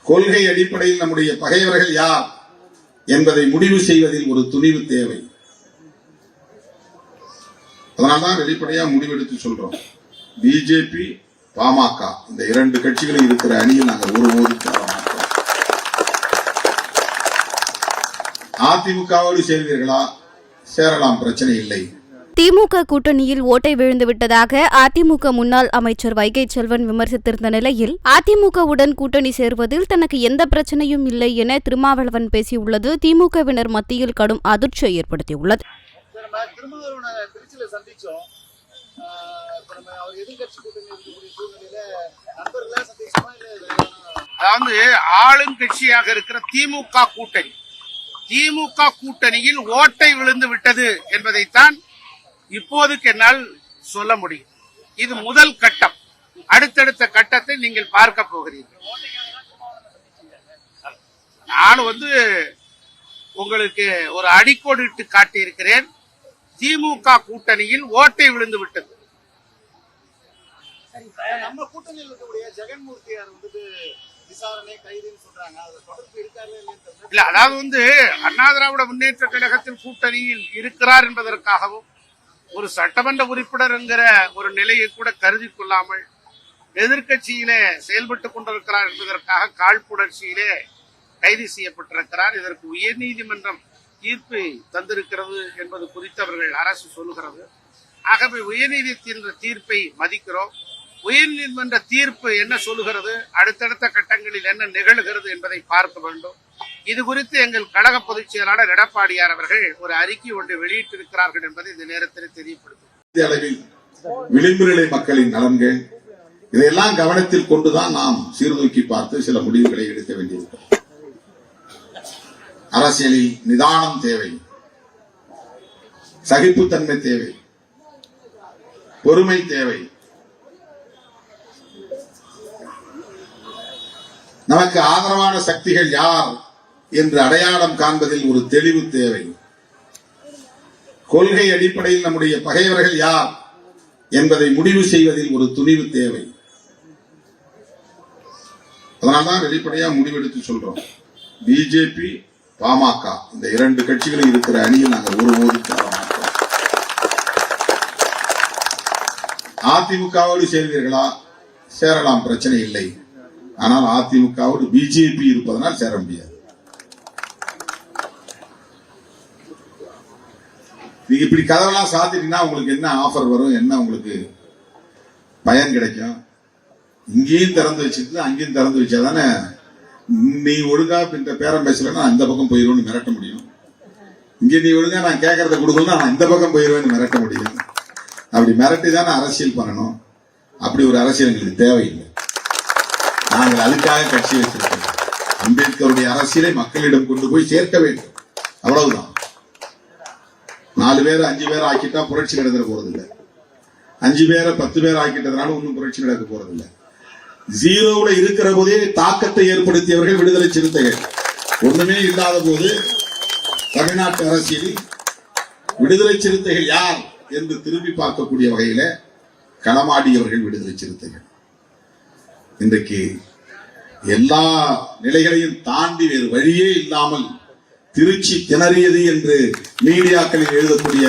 கொள்கை அடிப்படையில் நம்முடைய பகைவர்கள் யார் என்பதை முடிவு செய்வதில் ஒரு துணிவு தேவை. அதனால்தான் வெளிப்படையா முடிவெடுத்து சொல்றோம். பிஜேபி, பாமக இந்த இரண்டு கட்சிகளும் இருக்கிற அணியில் நாங்கள் ஒருபோதும் சேர மாட்டோம். அதிமுகவோடு சேர்வீர்களா? சேரலாம், பிரச்சனை இல்லை. திமுக கூட்டணியில் ஓட்டை விழுந்து விட்டதாக அதிமுக முன்னாள் அமைச்சர் வைகை செல்வன் விமர்சித்திருந்த நிலையில் அதிமுகவுடன் கூட்டணி சேர்வதில் தனக்கு எந்த பிரச்சனையும் இல்லை என திருமாவளவன் பேசியுள்ளது திமுகவினர் மத்தியில் கடும் அதிர்ச்சியை ஏற்படுத்தியுள்ளது. அதாவது ஆளுங்கட்சியாக இருக்கிற திமுக கூட்டணியில் ஓட்டை விழுந்து விட்டது என்பதைத்தான் இப்போதுக்கு என்னால் சொல்ல முடியும். இது முதல் கட்டம். அடுத்தடுத்த கட்டத்தை நீங்கள் பார்க்க போகிறீர்கள். நான் உங்களுக்கு ஒரு அடிக்கோடிட்டு காட்டியிருக்கிறேன். திமுக கூட்டணியில் ஓட்டை விழுந்து விட்டது. நம்ம கூட்டணியில் இருக்கக்கூடிய ஜெகன்மூர்த்தியார் விசாரணை கைதுன்னு சொல்றாங்க. அது தொடர்பு இருக்காரு இல்ல, அதாவது அண்ணா திராவிட முன்னேற்ற கழகத்தில் கூட்டணியில் இருக்கிறார் என்பதற்காகவும் ஒரு சட்டமன்ற உறுப்பினர் என்கிற ஒரு நிலையை கூட கருதி கொள்ளாமல் எதிர்கட்சியிலே செயல்பட்டுக் கொண்டிருக்கிறார் என்பதற்காக காழ்ப்புணர்ச்சியிலே கைது செய்யப்பட்டிருக்கிறார். இதற்கு உயர்நீதிமன்றம் தீர்ப்பை தந்திருக்கிறது என்பது குறித்து அவர்கள் அரசு சொல்லுகிறது. ஆகவே உயர்நீதிமன்ற தீர்ப்பை மதிக்கிறோம். உயர்நீதிமன்ற தீர்ப்பு என்ன சொல்லுகிறது, அடுத்தடுத்த கட்டங்களில் என்ன நிகழ்கிறது என்பதை பார்க்க வேண்டும். இது குறித்து எங்கள் கழக பொதுச் செயலாளர் எடப்பாடியார் அவர்கள் ஒரு அறிக்கை ஒன்றை வெளியிட்டிருக்கிறார்கள் என்பதை இந்த நேரத்தில் தெரியப்படுத்தும். விளிம்பு நிலை மக்களின் நலன்கள் இதையெல்லாம் கவனத்தில் கொண்டுதான் நாம் சீர்தூக்கி பார்த்து சில முடிவுகளை எடுக்க வேண்டியிருக்கிறது. அரசியலில் நிதானம் தேவை, சகிப்புத்தன்மை தேவை, பொறுமை தேவை. நமக்கு ஆதரவான சக்திகள் யார் என்று அடையாளம் காண்பதில் ஒரு தெளிவு தேவை. கொள்கை அடிப்படையில் நம்முடைய பகைவர்கள் யார் என்பதை முடிவு செய்வதில் ஒரு துணிவு தேவை. அதனால்தான் வெளிப்படையா முடிவெடுத்து சொல்றோம். பிஜேபி, பாமக இந்த இரண்டு கட்சிகளும் இருக்கிற அணியில் நாங்கள் ஒருபோதும் சேர மாட்டோம். அதிமுகவோடு சேர்வீர்களா? சேரலாம், பிரச்சனை இல்லை. ஆனால் அதிமுகவோடு பிஜேபி இருப்பதனால் சேர முடியாது. நீங்க இப்படி கதவெல்லாம் சாத்திட்டீங்கன்னா உங்களுக்கு என்ன ஆஃபர் வரும், என்ன உங்களுக்கு பயன் கிடைக்கும்? இங்கேயும் திறந்து வச்சுட்டு அங்கேயும் திறந்து வச்சாதானே நீ ஒழுங்கா இந்த பேரம் பேசலன்னா அந்த பக்கம் போயிருவேன்னு மிரட்ட முடியும். இங்க நீ ஒழுங்கா நான் கேட்கறத கொடுக்கலன்னா நான் இந்த பக்கம் போயிருவேன்னு மிரட்ட முடியும். அப்படி மிரட்டி தானே அரசியல் பண்ணணும். அப்படி ஒரு அரசியல் எங்களுக்கு தேவையில்லை. நாங்கள் அதுக்காக கட்சி வச்சிருக்கோம். அம்பேத்கருடைய அரசியலை மக்களிடம் கொண்டு போய் சேர்க்க வேண்டும், அவ்வளவுதான். 4 பேர் 5 பேர் ஆக்கிட்டா புரட்சி நடந்துட போறதில்லை. 5 பேரை 10 பேர் ஆக்கிட்டதுனால ஒன்னும் புரட்சி நடக்க போறதில்லை. ஜீரோவுல இருக்கிற போதே தாக்கத்தை ஏற்படுத்தியவர்கள் விடுதலை சிறுத்தைகள். ஒண்ணுமே இல்லாத போது தமிழ்நாட்டு அரசியலில் விடுதலை சிறுத்தைகள் யார் என்று திரும்பி பார்க்கக்கூடிய வகையில களமாடியவர்கள் விடுதலை சிறுத்தைகள். இன்றைக்கு எல்லா நிலைகளையும் தாண்டி வேறு வழியே இல்லாமல் திருச்சி திணறியது என்று மீடியாக்களில் எழுதக்கூடிய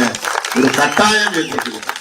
ஒரு கட்டாயம் ஏற்பட்டுள்ளது.